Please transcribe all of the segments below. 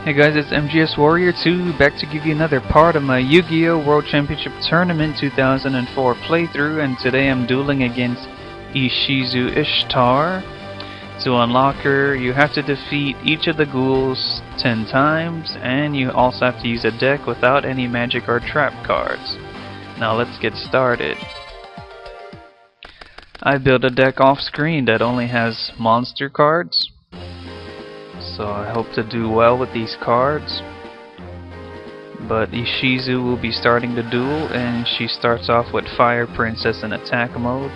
Hey guys, it's MGS Warrior 2 back to give you another part of my Yu-Gi-Oh! World Championship Tournament 2004 playthrough, and today I'm dueling against Ishizu Ishtar. To unlock her, you have to defeat each of the ghouls 10 times, and you also have to use a deck without any magic or trap cards. Now let's get started. I built a deck off screen that only has monster cards. So I hope to do well with these cards. But Ishizu will be starting the duel, and she starts off with Fire Princess in attack mode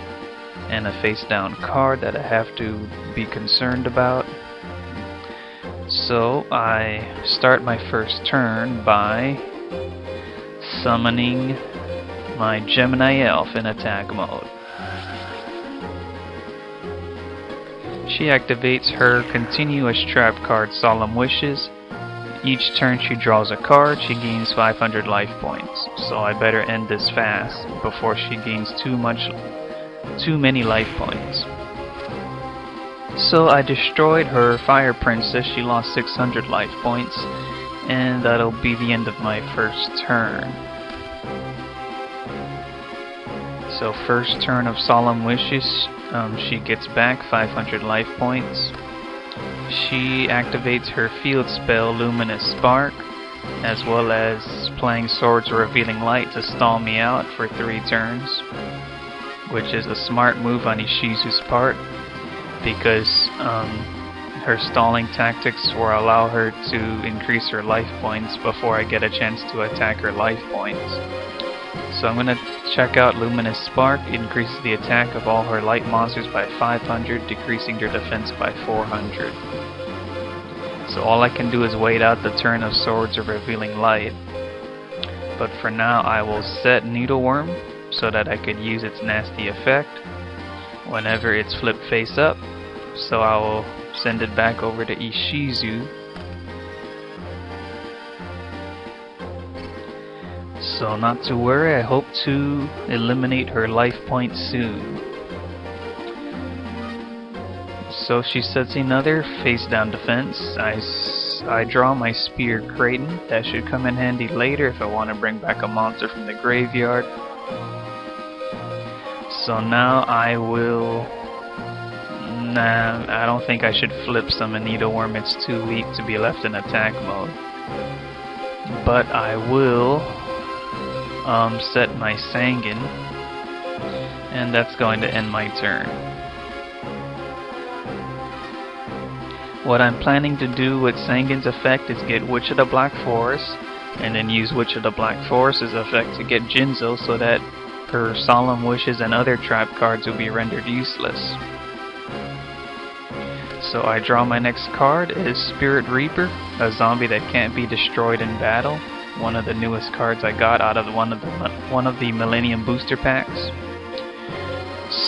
and a face down card that I have to be concerned about. So I start my first turn by summoning my Gemini Elf in attack mode. She activates her continuous trap card, Solemn Wishes. Each turn she draws a card, she gains 500 life points. So I better end this fast before she gains too many life points. So I destroyed her Fire Princess, she lost 600 life points, and that'll be the end of my first turn. So first turn of Solemn Wishes, she gets back 500 life points. She activates her field spell Luminous Spark, as well as playing Swords Revealing Light to stall me out for 3 turns, which is a smart move on Ishizu's part, because her stalling tactics will allow her to increase her life points before I get a chance to attack her life points. So I'm going to check out Luminous Spark. It increases the attack of all her light monsters by 500, decreasing their defense by 400. So all I can do is wait out the turn of Swords of Revealing Light. But for now I will set Needleworm so that I could use its nasty effect whenever it's flipped face up. So I will send it back over to Ishizu. So not to worry, I hope to eliminate her life points soon. So she sets another face down defense. I draw my Spear Kraton. That should come in handy later if I want to bring back a monster from the graveyard. So now I will... Nah, I don't think I should flip summon Needleworm. It's too weak to be left in attack mode. But I will set my Sangan, and that's going to end my turn. What I'm planning to do with Sangan's effect is get Witch of the Black Forest, and then use Witch of the Black Forest's effect to get Jinzo so that her Solemn Wishes and other trap cards will be rendered useless. So I draw my next card is Spirit Reaper, a zombie that can't be destroyed in battle. One of the newest cards I got out of one of the Millennium Booster Packs.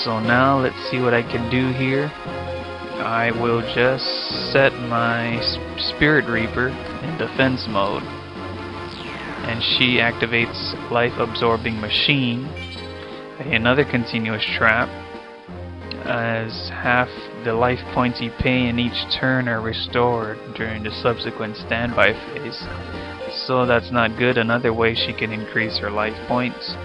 So now let's see what I can do here. I will just set my Spirit Reaper in defense mode, and she activates Life Absorbing Machine, another continuous trap, as half the life points you pay in each turn are restored during the subsequent standby phase. So that's not good. Another way she can increase her life points.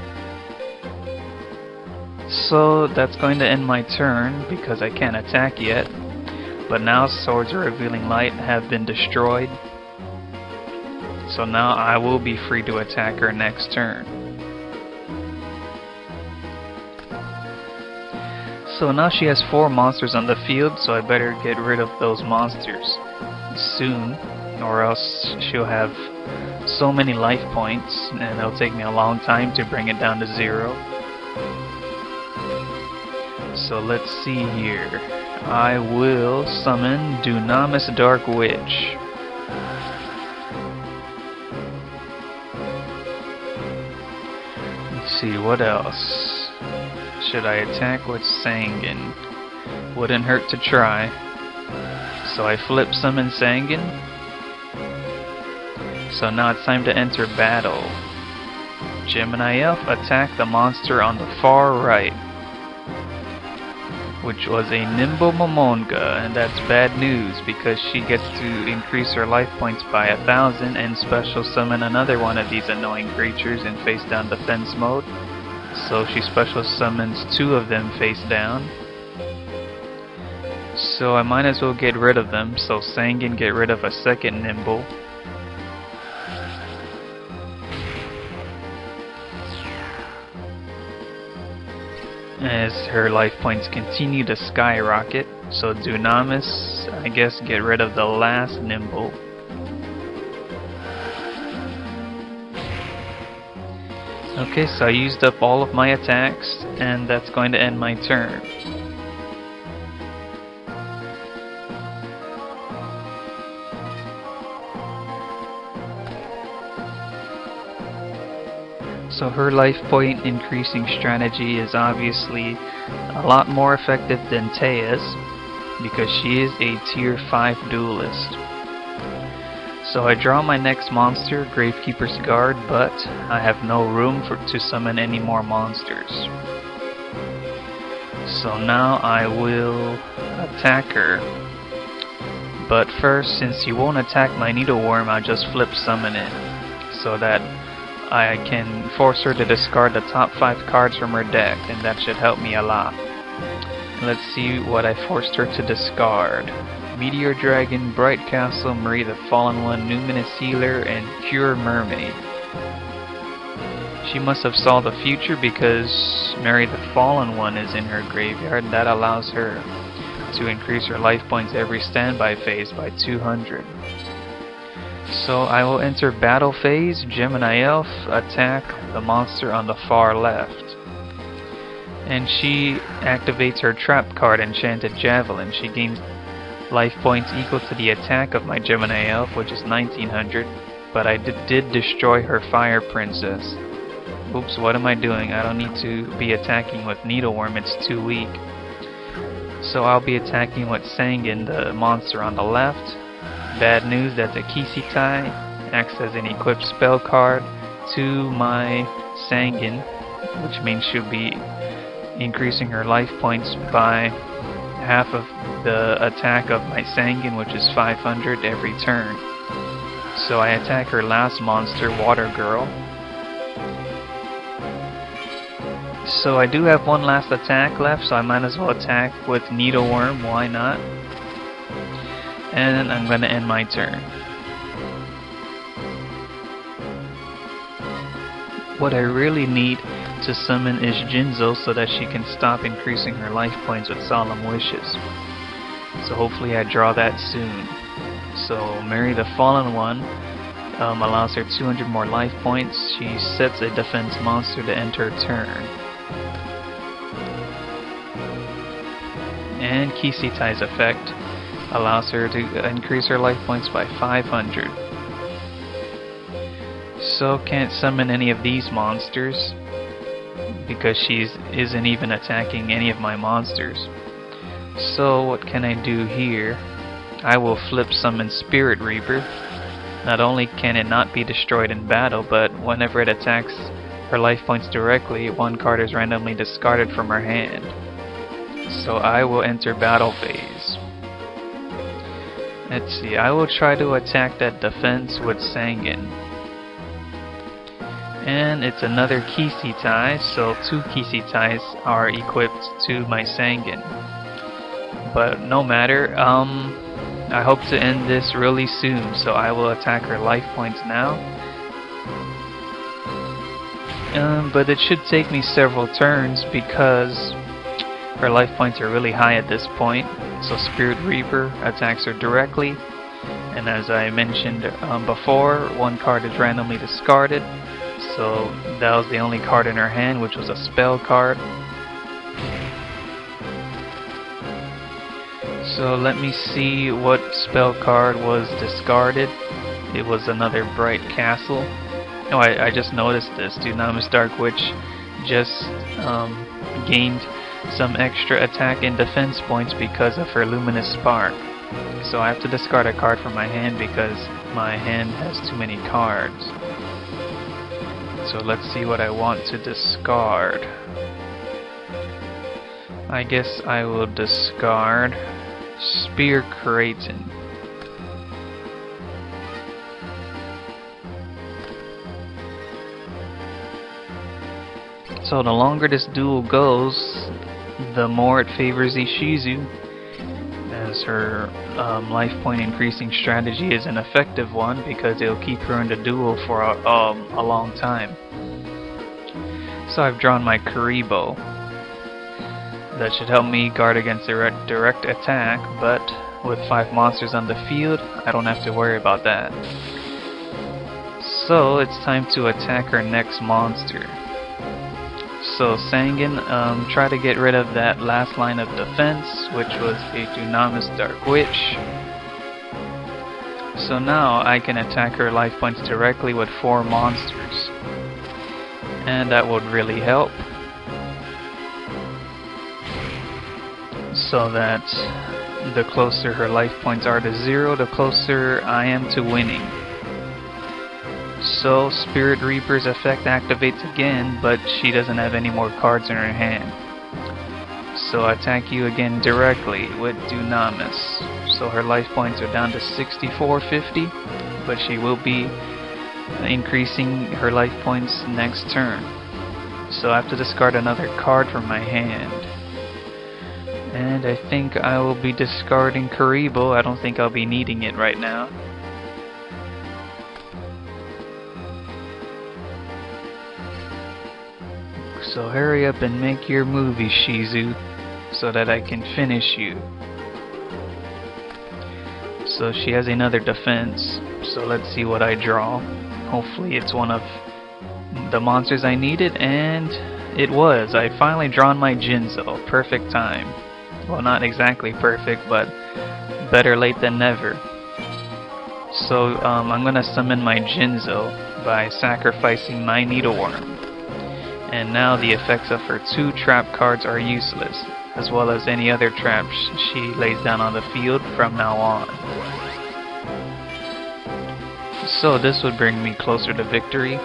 So that's going to end my turn because I can't attack yet. But now Swords of Revealing Light have been destroyed. So now I will be free to attack her next turn. So now she has 4 monsters on the field, so I better get rid of those monsters soon, or else she'll have so many life points and it'll take me a long time to bring it down to 0. So let's see here. I will summon Dunamis Dark Witch. Let's see, what else? Should I attack with Sangan? Wouldn't hurt to try. So I flip summon Sangan. So now it's time to enter battle. Gemini Elf, attack the monster on the far right. which was a Nimble Momonga, and that's bad news because she gets to increase her life points by 1,000 and special summon another one of these annoying creatures in face down defense mode. So she special summons 2 of them face down. So I might as well get rid of them, so Sangan get rid of a second Nimble. As her life points continue to skyrocket, so Dunamis, I guess, get rid of the last Nimble. Okay, so I used up all of my attacks, and that's going to end my turn. So her life point increasing strategy is obviously a lot more effective than Tea's because she is a tier 5 duelist. So I draw my next monster, Gravekeeper's Guard, but I have no room to summon any more monsters. So now I will attack her. But first, since she won't attack my Needleworm, I'll just flip summon it so that I can force her to discard the top 5 cards from her deck, and that should help me a lot. Let's see what I forced her to discard. Meteor Dragon, Bright Castle, Marie the Fallen One, Numinous Healer, and Cure Mermaid. She must have saw the future because Mary the Fallen One is in her graveyard. That allows her to increase her life points every standby phase by 200. So I will enter battle phase, Gemini Elf, attack the monster on the far left. And she activates her trap card, Enchanted Javelin. She gains life points equal to the attack of my Gemini Elf, which is 1900, but I did destroy her Fire Princess. Oops, what am I doing? I don't need to be attacking with Needleworm, it's too weak. So I'll be attacking with Sangan, the monster on the left. Bad news that the Kisitai acts as an equipped spell card to my Sangan, which means she'll be increasing her life points by half of the attack of my Sangan, which is 500 every turn. So I attack her last monster, Water Girl. So I do have one last attack left, so I might as well attack with Needleworm, why not? And I'm going to end my turn. What I really need to summon is Jinzo so that she can stop increasing her life points with Solemn Wishes. So hopefully I draw that soon. So Mary the Fallen One allows her 200 more life points. She sets a defense monster to end her turn. And Kisitai's effect allows her to increase her life points by 500. So can't summon any of these monsters because she isn't even attacking any of my monsters. So what can I do here? I will flip summon Spirit Reaper. Not only can it not be destroyed in battle, but whenever it attacks her life points directly, one card is randomly discarded from her hand. So I will enter battle phase. Let's see, I will try to attack that defense with Sangan. And it's another Kisitai, so 2 Kisitais are equipped to my Sangan. But no matter, I hope to end this really soon, so I will attack her life points now. But it should take me several turns because her life points are really high at this point. So Spirit Reaper attacks her directly, and as I mentioned before, one card is randomly discarded. So that was the only card in her hand, which was a spell card. So let me see what spell card was discarded. It was another Bright Castle. Oh, I just noticed this. Dunamis Dark Witch just gained some extra attack and defense points because of her Luminous Spark. So I have to discard a card from my hand because my hand has too many cards. So let's see what I want to discard. I guess I will discard Spear Kraton. So the longer this duel goes, the more it favors Ishizu, as her life point increasing strategy is an effective one because it'll keep her in the duel for a long time. So I've drawn my Kuribo. That should help me guard against direct attack, but with 5 monsters on the field, I don't have to worry about that. So it's time to attack her next monster. So Sangan, try to get rid of that last line of defense, which was a Dunamis Dark Witch. So now I can attack her life points directly with 4 monsters. And that would really help. So that the closer her life points are to 0, the closer I am to winning. So Spirit Reaper's effect activates again, but she doesn't have any more cards in her hand. So I attack you again directly with Dunamis. So her life points are down to 6450, but she will be increasing her life points next turn. So I have to discard another card from my hand. And I think I will be discarding Kuribo. I don't think I'll be needing it right now. So hurry up and make your move, Ishizu, so that I can finish you. So she has another defense, so let's see what I draw. Hopefully it's one of the monsters I needed, and it was. I finally drawn my Jinzo. Perfect time. Well, not exactly perfect, but better late than never. So I'm gonna summon my Jinzo by sacrificing my Needleworm. And now the effects of her 2 trap cards are useless, as well as any other traps she lays down on the field from now on. So this would bring me closer to victory.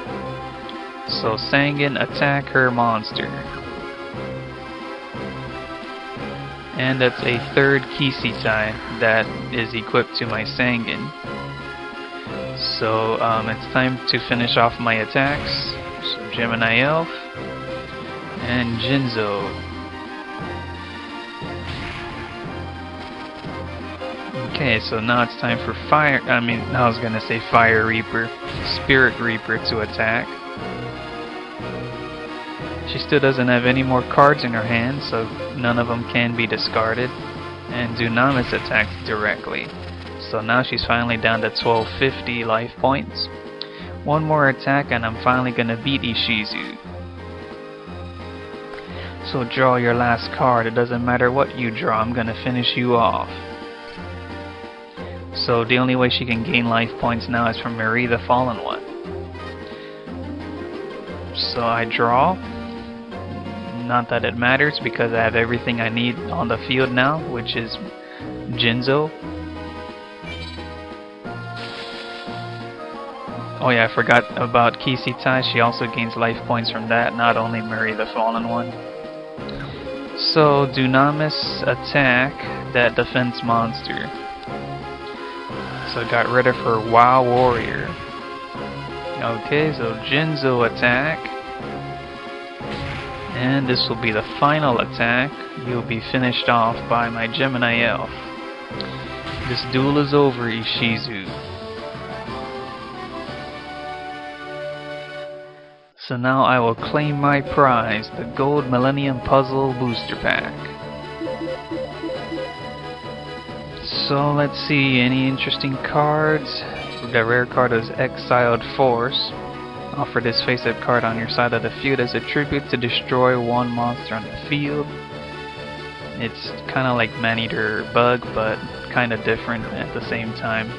So Sangan, attack her monster. And that's a 3rd Kisitai that is equipped to my Sangan. So it's time to finish off my attacks. So Gemini Elf and Jinzo. Okay, so now it's time for I was gonna say Fire Reaper, Spirit Reaper to attack. She still doesn't have any more cards in her hand, so none of them can be discarded. And Dunamis attacks directly. So now she's finally down to 1250 life points. One more attack and I'm finally gonna beat Ishizu. So draw your last card. It doesn't matter what you draw, I'm gonna finish you off. So the only way she can gain life points now is from Marie the Fallen One. So I draw. Not that it matters because I have everything I need on the field now, which is Jinzo. Oh yeah, I forgot about Kisitai. She also gains life points from that, not only Marie the Fallen One. So Dunamis attack that defense monster. So I got rid of her WoW Warrior. Okay, so Jinzo attack. And this will be the final attack. You'll be finished off by my Gemini Elf. This duel is over, Ishizu. So now I will claim my prize, the Gold Millennium Puzzle Booster Pack. So let's see, any interesting cards? The rare card is Exiled Force. Offer this face-up card on your side of the field as a tribute to destroy 1 monster on the field. It's kind of like Maneater Bug, but kind of different at the same time.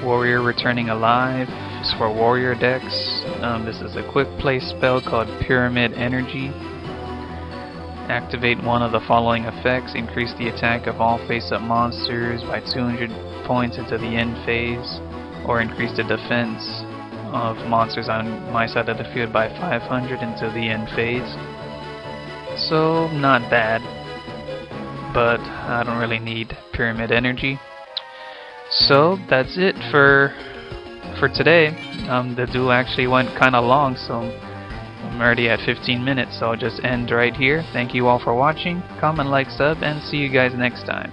Warrior Returning Alive is for warrior decks. This is a quick play spell called Pyramid Energy. Activate one of the following effects. Increase the attack of all face-up monsters by 200 points into the end phase, or increase the defense of monsters on my side of the field by 500 into the end phase. so not bad. But I don't really need pyramid energy. So that's it for today. The duel actually went kind of long, so I'm already at 15 minutes, so I'll just end right here. Thank you all for watching. Comment, like, sub, and see you guys next time.